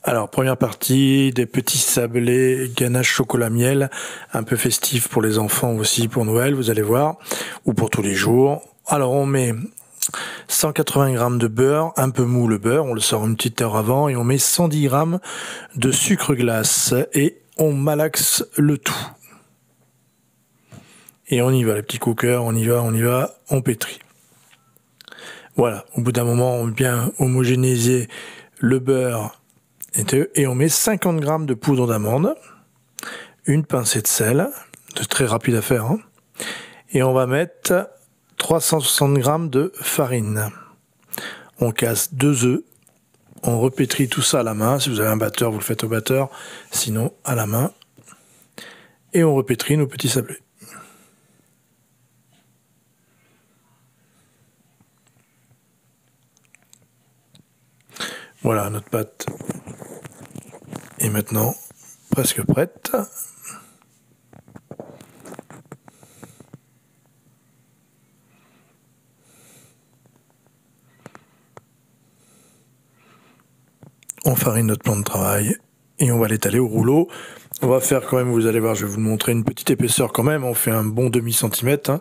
Alors, première partie, des petits sablés, ganache chocolat miel, un peu festif pour les enfants aussi, pour Noël, vous allez voir, ou pour tous les jours. Alors, on met 180 g de beurre, un peu mou le beurre, on le sort une petite heure avant, et on met 110 g de sucre glace, et on malaxe le tout. Et on y va, les petits cookers, on y va, on pétrit. Voilà, au bout d'un moment, on vient homogénéiser le beurre, et on met 50 g de poudre d'amande, une pincée de sel, c'est très rapide à faire, hein, et on va mettre 360 g de farine. On casse 2 œufs, on repétrit tout ça à la main, si vous avez un batteur, vous le faites au batteur, sinon à la main, et on repétrit nos petits sablés. Voilà, notre pâte est maintenant presque prête. On farine notre plan de travail et on va l'étaler au rouleau. On va faire quand même, vous allez voir, je vais vous montrer une petite épaisseur quand même. On fait un bon demi-centimètre, hein,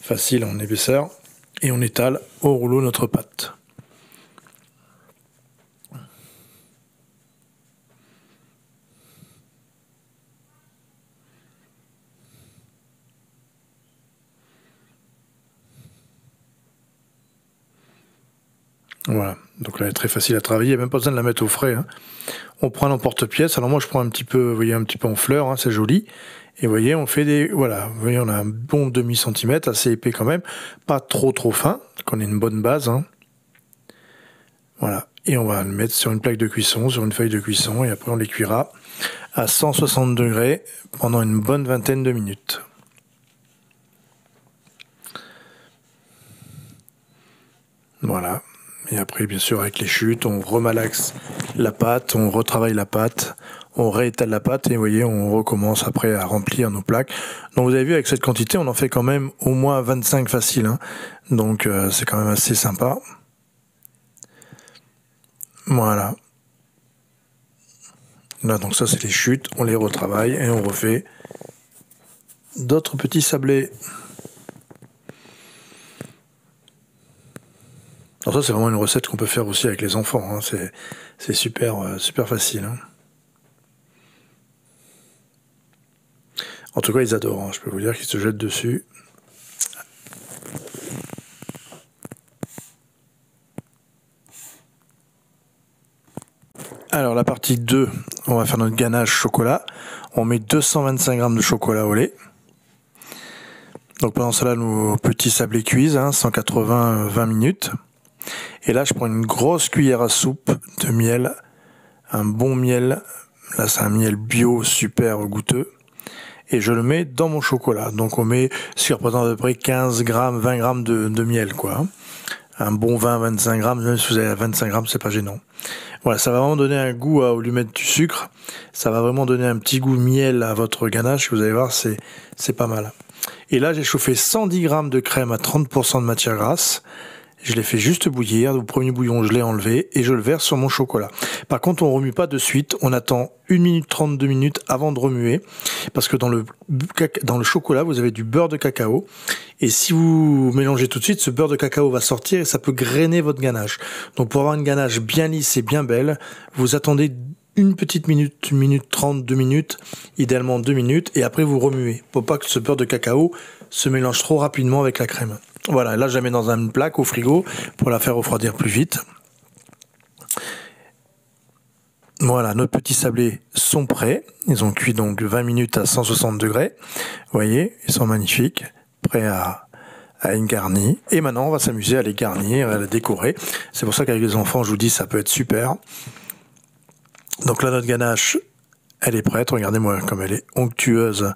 facile en épaisseur, et on étale au rouleau notre pâte. Voilà, donc là elle est très facile à travailler, il n'y a même pas besoin de la mettre au frais, hein. On prend l'emporte-pièce, alors moi je prends un petit peu, vous voyez, un petit peu en fleurs, hein, c'est joli. Et vous voyez, on fait des, voilà, vous voyez, on a un bon demi-centimètre, assez épais quand même, pas trop fin, qu'on ait une bonne base, hein. Voilà, et on va le mettre sur une plaque de cuisson, sur une feuille de cuisson, et après on les cuira à 160 degrés pendant une bonne vingtaine de minutes. Voilà. Et après, bien sûr, avec les chutes, on remalaxe la pâte, on retravaille la pâte, on réétale la pâte et vous voyez, on recommence après à remplir nos plaques. Donc vous avez vu, avec cette quantité, on en fait quand même au moins 25 faciles, hein. Donc c'est quand même assez sympa. Voilà. Là, donc ça, c'est les chutes, on les retravaille et on refait d'autres petits sablés. Alors ça, c'est vraiment une recette qu'on peut faire aussi avec les enfants, hein. C'est super facile, hein. En tout cas, ils adorent, hein. Je peux vous dire qu'ils se jettent dessus. Alors, la partie 2, on va faire notre ganache chocolat. On met 225 g de chocolat au lait. Donc pendant cela, nos petits sablés cuisent, hein, 180-20 minutes. Et là, je prends une grosse cuillère à soupe de miel, un bon miel. Là, c'est un miel bio super goûteux. Et je le mets dans mon chocolat. Donc on met ce qui représente à peu près 15 g, 20 g de miel, quoi. Un bon 20-25 g, même si vous avez 25 g, c'est pas gênant. Voilà, ça va vraiment donner un goût au lieu de mettre du sucre. Ça va vraiment donner un petit goût miel à votre ganache. Vous allez voir, c'est pas mal. Et là, j'ai chauffé 110 g de crème à 30% de matière grasse. Je l'ai fait juste bouillir. Au premier bouillon, je l'ai enlevé et je le verse sur mon chocolat. Par contre, on remue pas de suite. On attend 1 minute 32 minutes avant de remuer. Parce que dans le chocolat, vous avez du beurre de cacao. Et si vous mélangez tout de suite, ce beurre de cacao va sortir et ça peut grainer votre ganache. Donc, pour avoir une ganache bien lisse et bien belle, vous attendez une petite minute, 1 minute 30, 2 minutes, idéalement 2 minutes, et après vous remuez, pour pas que ce beurre de cacao se mélange trop rapidement avec la crème. Voilà, là je la mets dans une plaque au frigo pour la faire refroidir plus vite. Voilà, nos petits sablés sont prêts. Ils ont cuit donc 20 minutes à 160 degrés. Vous voyez, ils sont magnifiques, prêts à être garnis. Et maintenant, on va s'amuser à les garnir, à les décorer. C'est pour ça qu'avec les enfants, je vous dis, ça peut être super. Donc là, notre ganache, elle est prête. Regardez-moi comme elle est onctueuse,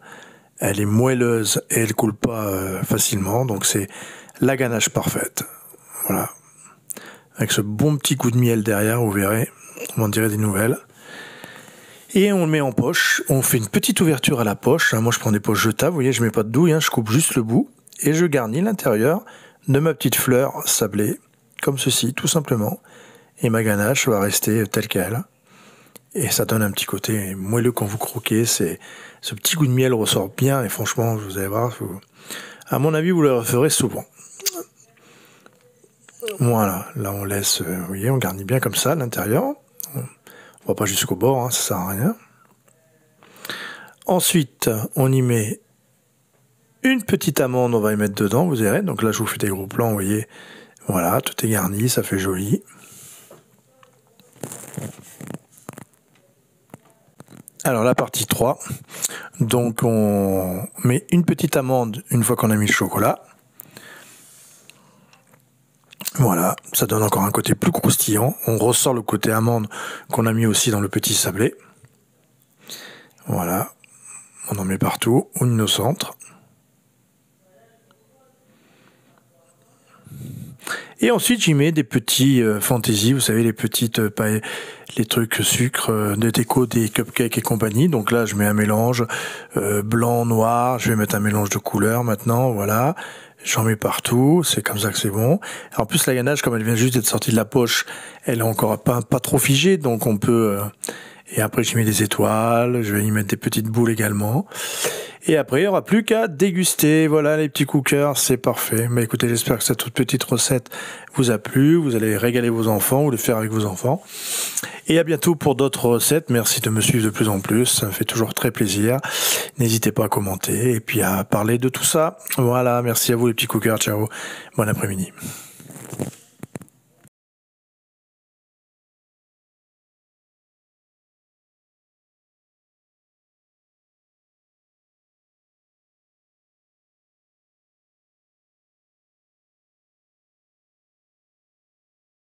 elle est moelleuse et elle coule pas facilement. Donc c'est la ganache parfaite. Voilà. Avec ce bon petit coup de miel derrière, vous verrez, on en dirait des nouvelles. Et on le met en poche. On fait une petite ouverture à la poche. Moi, je prends des poches jetables. Vous voyez, je mets pas de douille, hein, je coupe juste le bout. Et je garnis l'intérieur de ma petite fleur sablée, comme ceci, tout simplement. Et ma ganache va rester telle qu'elle. Et ça donne un petit côté moelleux quand vous croquez. Ce petit goût de miel ressort bien. Et franchement, vous allez voir, à mon avis, vous le referez souvent. Voilà, là on laisse, vous voyez, on garnit bien comme ça l'intérieur. On va pas jusqu'au bord, hein, ça sert à rien. Ensuite, on y met une petite amande, on va y mettre dedans, vous verrez. Donc là, je vous fais des gros plans, vous voyez. Voilà, tout est garni, ça fait joli. Alors la partie 3, donc on met une petite amande une fois qu'on a mis le chocolat. Voilà, ça donne encore un côté plus croustillant. On ressort le côté amande qu'on a mis aussi dans le petit sablé. Voilà, on en met partout, une au centre. Et ensuite, j'y mets des petits fantaisies, vous savez, les petites les trucs sucre de déco des cupcakes et compagnie. Donc là, je mets un mélange blanc, noir. Je vais mettre un mélange de couleurs maintenant, voilà. J'en mets partout, c'est comme ça que c'est bon. En plus, la ganache, comme elle vient juste d'être sortie de la poche, elle est encore pas trop figée, donc on peut... Et après, j'y mets des étoiles, je vais y mettre des petites boules également. Et après, il n'y aura plus qu'à déguster. Voilà, les petits cookers, c'est parfait. Mais écoutez, j'espère que cette toute petite recette vous a plu. Vous allez régaler vos enfants ou le faire avec vos enfants. Et à bientôt pour d'autres recettes. Merci de me suivre de plus en plus. Ça me fait toujours très plaisir. N'hésitez pas à commenter et puis à parler de tout ça. Voilà, merci à vous les petits cookers. Ciao. Bon après-midi.